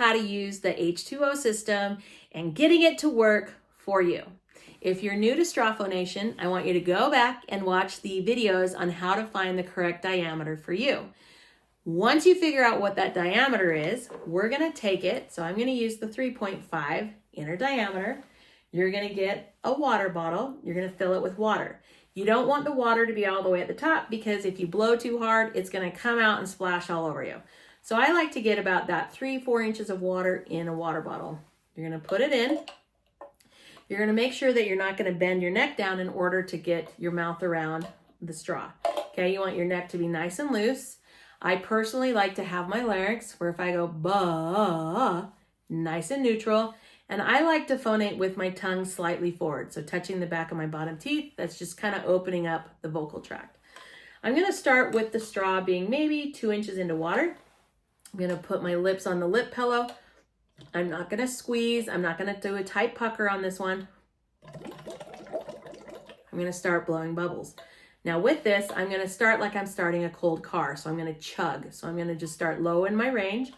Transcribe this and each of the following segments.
how to use the H2O system and getting it to work for you. If you're new to straw phonation, I want you to go back and watch the videos on how to find the correct diameter for you. Once you figure out what that diameter is, we're going to take it. So I'm going to use the 3.5 inner diameter. You're going to get a water bottle. You're going to fill it with water. You don't want the water to be all the way at the top because if you blow too hard, it's going to come out and splash all over you. So I like to get about that 3-4 inches of water in a water bottle. You're going to put it in. You're going to make sure that you're not going to bend your neck down in order to get your mouth around the straw. Okay, you want your neck to be nice and loose. I personally like to have my larynx where if I go ba, nice and neutral. And I like to phonate with my tongue slightly forward. So touching the back of my bottom teeth, that's just kind of opening up the vocal tract. I'm going to start with the straw being maybe 2 inches into water. I'm going to put my lips on the lip pillow. I'm not going to squeeze. I'm not going to do a tight pucker on this one. I'm going to start blowing bubbles. Now with this, I'm going to start like I'm starting a cold car. So I'm going to chug. So I'm going to just start low in my range.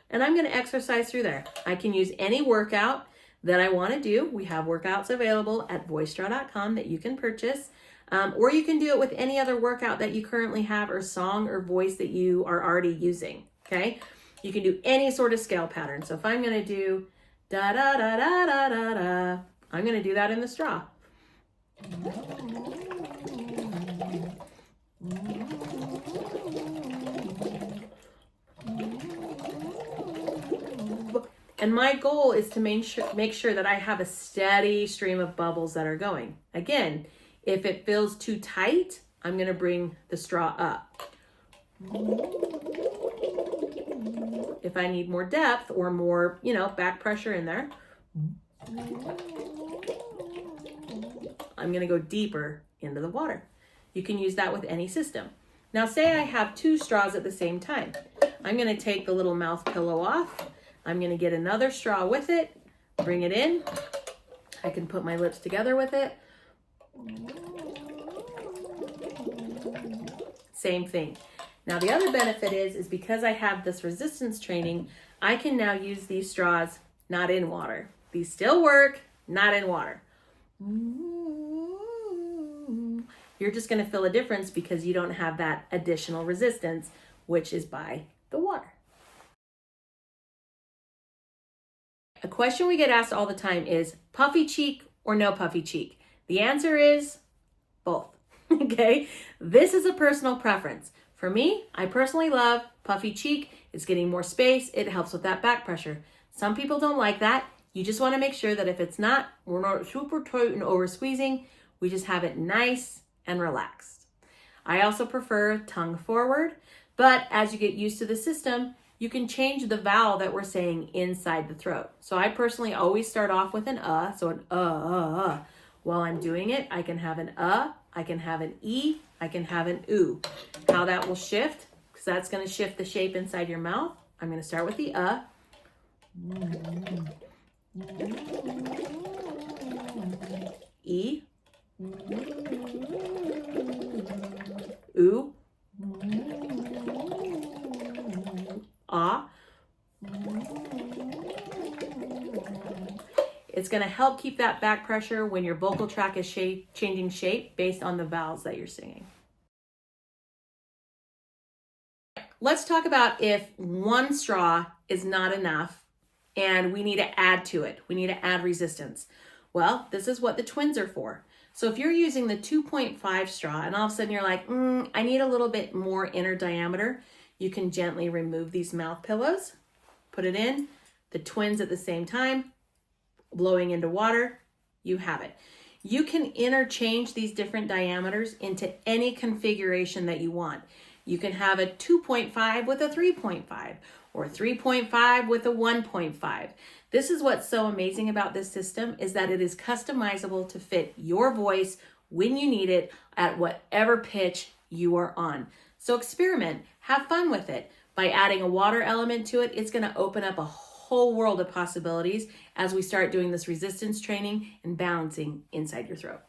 And I'm going to exercise through there. I can use any workout that I want to do. We have workouts available at voicestraw.com that you can purchase. Or you can do it with any other workout that you currently have or song or voice that you are already using, okay? You can do any sort of scale pattern. So if I'm going to do da da da da da da da, I'm going to do that in the straw. And my goal is to make sure that I have a steady stream of bubbles that are going. Again, if it feels too tight, I'm going to bring the straw up. If I need more depth or more, back pressure in there, I'm going to go deeper into the water. You can use that with any system. Now, say I have 2 straws at the same time. I'm going to take the little mouth pillow off. I'm going to get another straw with it, bring it in. I can put my lips together with it. Same thing. Now the other benefit is because I have this resistance training, I can now use these straws not in water. These still work, not in water. You're just going to feel a difference because you don't have that additional resistance, which is by the water. A question we get asked all the time is puffy cheek or no puffy cheek? The answer is both, okay? This is a personal preference. For me, I personally love puffy cheek. It's getting more space. It helps with that back pressure. Some people don't like that. You just want to make sure that if it's not, we're not super tight and over squeezing. We just have it nice and relaxed. I also prefer tongue forward, but as you get used to the system, you can change the vowel that we're saying inside the throat. So I personally always start off with an so an While I'm doing it, I can have an I can have an E, I can have an oo. How that will shift, because that's going to shift the shape inside your mouth. I'm going to start with the E, oo, ah. It's going to help keep that back pressure when your vocal tract is changing shape based on the vowels that you're singing. Let's talk about if one straw is not enough and we need to add to it. We need to add resistance. Well, this is what the twins are for. So if you're using the 2.5 straw and all of a sudden you're like, I need a little bit more inner diameter, you can gently remove these mouth pillows, put it in, the twins at the same time, blowing into water, you have it. You can interchange these different diameters into any configuration that you want. You can have a 2.5 with a 3.5 or 3.5 with a 1.5. This is what's so amazing about this system is that it is customizable to fit your voice when you need it at whatever pitch you are on. So experiment, have fun with it. By adding a water element to it, it's going to open up a whole world of possibilities as we start doing this resistance training and balancing inside your throat.